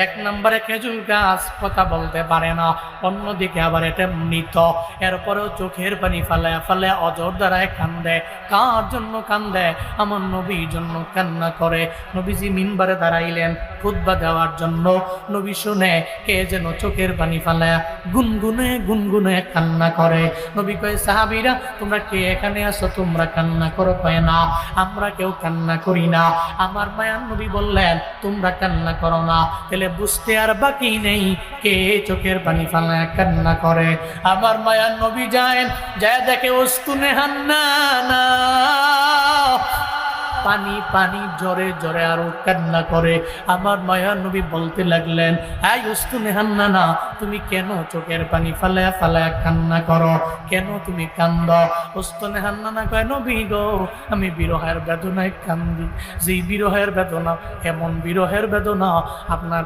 এক নম্বরে খেজুর গাছ কথা বলতে পারে না, অন্যদিকে আবার এটা মৃত, এরপরেও চোখের পানি ফালায় ফালায় অজর দ্বারায় কান্দে। কার জন্য কান্দে? আমার নবীর জন্য কান্না করে। নবীজি মিম্বারে দাঁড়াইলেন খুতবা দেওয়ার জন্য। নবী শুনে কে যেন চোখের পানি ফালায় গুনগুনে গুনগুনে কান্না করে। নবী কয়, সাহাবীরা তোমরা কে এখানে আসো, তোমরা কান্না করো? কয় না, আমরা কেউ কান্না করি না। আমার মায়ার নবী বললেন, তোমরা কান্না করো না। তাহলে বুঝতে আর বাকি নেই কে চোখের পানি ফালায় কান্না করে। আমার মায়ার নবী যায় দেখে উস্তুনে হান্নানা পানি পানি জোরে জোরে আরো কান্না করে। আমার মায়ার নবী বলতে লাগলেন, এই উস্তুনে হান্নানা, তুমি কেন চোখের পানি ফালায়া ফালায়া কান্না করো? কেন তুমি কান্দ? উস্তুনে হান্নানা কয়, নবী গো, আমি বিরহের বেদনায় কান্দি। যেই বিরহের বেদনা, এমন বিরহের বেদনা আপনার